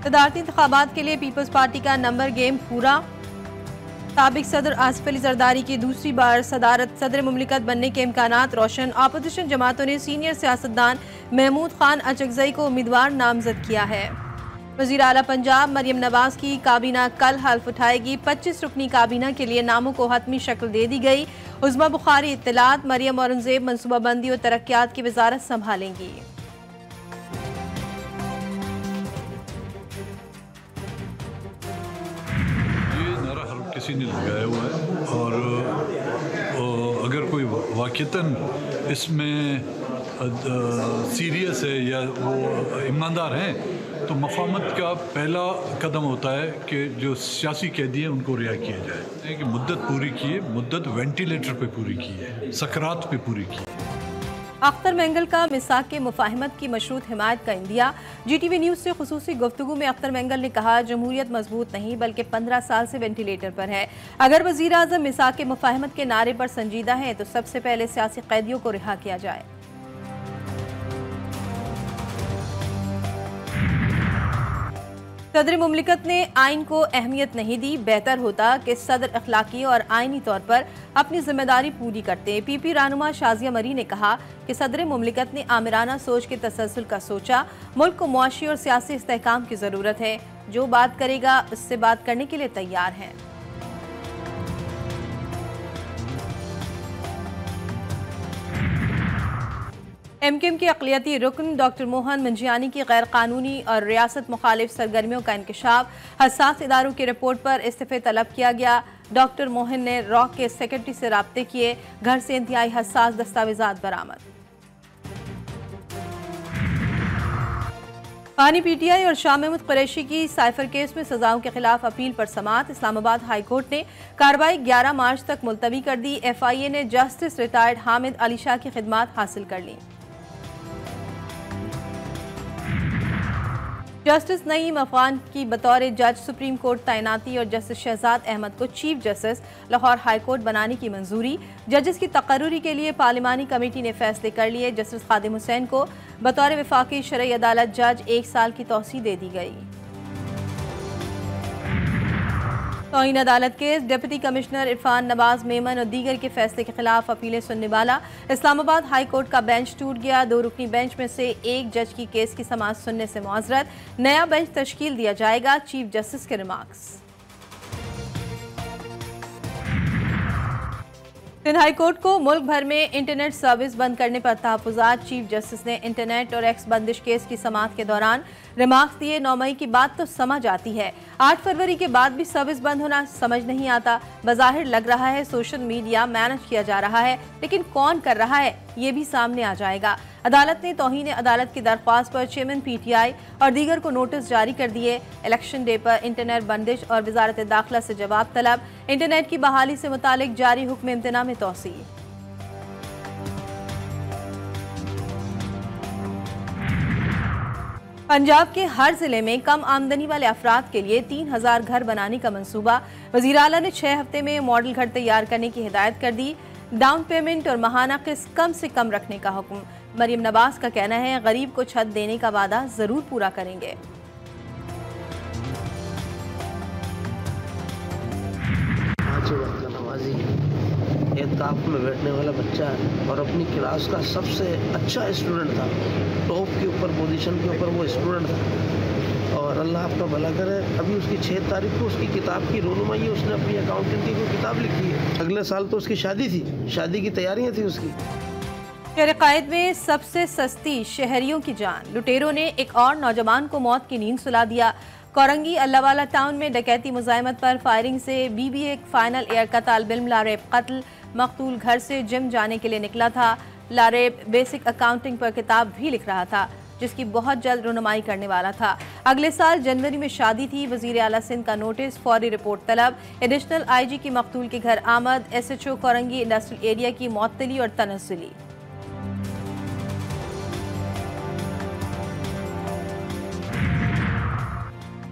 सदारती इंतखाबात के लिए पीपल्स पार्टी का नंबर गेम पूरा। साबिक सदर आसिफ अली जरदारी की दूसरी बार सदर मुमलिकत बनने के इम्कानात रोशन। अपोजिशन जमातों ने सीनियर सियासतदान महमूद खान अचकजई को उम्मीदवार नामजद किया है। वज़ीर आला पंजाब मरियम नवाज की काबीना कल हल्फ उठाएगी। 25 रुकनी काबीना के लिए नामों को हतमी शक्ल दे दी गई। उज़मा बुखारी इत्तलात, मरियम औरंगजेब मनसूबाबंदी और तरक्यात की वजारत संभालेंगी। किसी ने लगाया हुआ है और अगर कोई वाक़तन इसमें सीरियस है या वो ईमानदार हैं तो मफाहमत का पहला कदम होता है कि जो सियासी कैदी हैं उनको रिहा किया जाए कि मुद्दत पूरी की है, मुद्दत वेंटिलेटर पे पूरी की है, सकरात पे पूरी की है। अख्तर मेंगल का मिसाक के मुफाहमत की मशरूत हिमायत का इंदिया। GTV न्यूज़ से खुसूसी गुफ्तगू में अख्तर मेंगल ने कहा, जमहूरियत मजबूत नहीं बल्कि 15 साल से वेंटिलेटर पर है। अगर वज़ीर आज़म मिसाक के मुफाहमत के नारे पर संजीदा है तो सबसे पहले सियासी कैदियों को रिहा किया जाए। सदर मुमलिकत ने आइन को अहमियत नहीं दी। बेहतर होता कि सदर अखलाकी और आइनी तौर पर अपनी जिम्मेदारी पूरी करते। PP रहनुमा शाजिया मरी ने कहा कि सदर मुमलिकत ने आमिराना सोच के तसलसल का सोचा। मुल्क को मुआशी और सियासी इस्तेहकाम की ज़रूरत है। जो बात करेगा उससे बात करने के लिए तैयार हैं। MKM के अक़लियती रुकन डॉक्टर मोहन मंजियानी की गैर कानूनी और रियासत मुखालिफ सरगर्मियों का इंकशाफ। हसास इदारों की रिपोर्ट पर इस्तीफ़े तलब किया गया। डॉक्टर मोहन ने रॉक के सेक्रेटरी से राब्ते किए। घर से इंतहाई हसास दस्तावेजात बरामद। पानी PTI और शाह महमूद कुरैशी की साइफर केस में सजाओं के खिलाफ अपील पर समाअत। इस्लामाबाद हाई कोर्ट ने कार्रवाई 11 मार्च तक मुलतवी कर दी। FIA ने जस्टिस रिटायर्ड हामिद अली शाह की खिदमात हासिल कर ली। जस्टिस नईम अफगान की बतौर जज सुप्रीम कोर्ट तैनाती और जस्टिस शहजाद अहमद को chief justice Lahore high court बनाने की मंजूरी। जजेस की तकर्रुरी के लिए पार्लिमानी कमेटी ने फैसले कर लिए। जस्टिस खादिम हुसैन को बतौर वफाकी शरई अदालत जज 1 साल की तौसीह दे दी गई। तौहीन अदालत case. Deputy commissioner Irfan Nawaz Memon और दीगर के फैसले के खिलाफ अपीलें सुनने वाला इस्लामाबाद हाई कोर्ट का बेंच टूट गया। 2 रुकनी बेंच में से एक जज की केस की समाअत सुनने से मुआज़रत। नया बेंच तश्कील दिया जाएगा। चीफ जस्टिस के रिमार्क्स। सिंध हाई कोर्ट को मुल्क भर में इंटरनेट सर्विस बंद करने पर तहफ़्फ़ुज़ात। चीफ जस्टिस ने इंटरनेट और एक्स बंदिश केस की समाअत के दौरान रिमार्क्स दिए। 9 मई की बात तो समझ आती है, 8 फरवरी के बाद भी सर्विस बंद होना समझ नहीं आता। बज़ाहिर लग रहा है सोशल मीडिया मैनेज किया जा रहा है, लेकिन कौन कर रहा है ये भी सामने आ जाएगा। अदालत ने तौहीन अदालत की दरख्वास्त पर चेयरमैन PTI और दीगर को नोटिस जारी कर दिए। इलेक्शन डे पर इंटरनेट बंदिश और वजारत दाखिला से जवाब तलब। इंटरनेट की बहाली से मुतालिक जारी हुक्म इम्तना में तौसी। पंजाब के हर जिले में कम आमदनी वाले अफराद के लिए 3000 घर बनाने का मंसूबा। वज़ीर आला ने 6 हफ्ते में मॉडल घर तैयार करने की हिदायत कर दी। डाउन पेमेंट और माहाना किस्त कम से कम रखने का हुक्म। मरियम नवाज का कहना है, गरीब को छत देने का वादा जरूर पूरा करेंगे। एहतिकाफ में बैठने वाला बच्चा और अपनी क्लास का सबसे अच्छा स्टूडेंट था। टॉप के ऊपर पोजीशन के ऊपर वो स्टूडेंट था और अल्लाह आपका भला करे। अभी उसकी 6 तारीख को उसकी किताब की रोनुमाई है। उसने अपनी अकाउंटेंट की कोई किताब लिखी है। अगले साल तो उसकी शादी थी, शादी की तैयारियां थी उसकी। शहर कायद में सबसे सस्ती शहरियों की जान। लुटेरों ने एक और नौजवान को मौत की नींद सुला दिया। कोरंगी अल्लाहवाला टाउन में डकैती मुजाहिमत पर फायरिंग से BBA फाइनल ईयर का तालिब इल्म लारेब कत्ल। मकतूल घर से जिम जाने के लिए निकला था। लारेब बेसिक अकाउंटिंग पर किताब भी लिख रहा था, जिसकी बहुत जल्द रुनुमाई करने वाला था। अगले साल जनवरी में शादी थी। वज़ीर आला सिंध का नोटिस, फौरी रिपोर्ट तलब। एडिशनल IG की मकतूल के घर आमद। SHO कोरंगी इंडस्ट्रियल एरिया की मुअत्तली और तनज़्ज़ुली।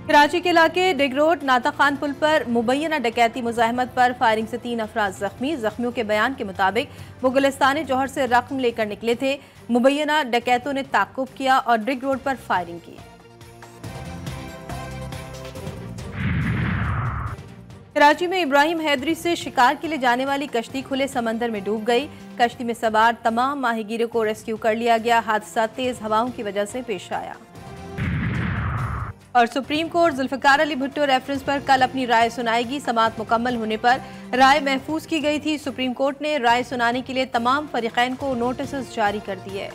कराची के इलाके डिग रोड नाता खान पुल पर मुबैना डकैती मुजाहिमत पर फायरिंग से 3 अफराद जख्मी। जख्मियों के बयान के मुताबिक वो गुलिस्तान जौहर से रकम लेकर निकले थे। मुबैना डकैतों ने ताक़ुब किया और डिग रोड पर फायरिंग की। कराची में इब्राहिम हैदरी से शिकार के लिए जाने वाली कश्ती खुले समंदर में डूब गई। कश्ती में सवार तमाम माहीगीरों को रेस्क्यू कर लिया गया। हादसा तेज हवाओं की वजह से पेश आया। और Supreme Court Zulfikar Ali Bhutto reference पर कल अपनी राय सुनाएगी। समाअत मुकम्मल होने पर राय महफूज की गई थी। सुप्रीम कोर्ट ने राय सुनाने के लिए तमाम फरीकैन को नोटिस जारी कर दिए।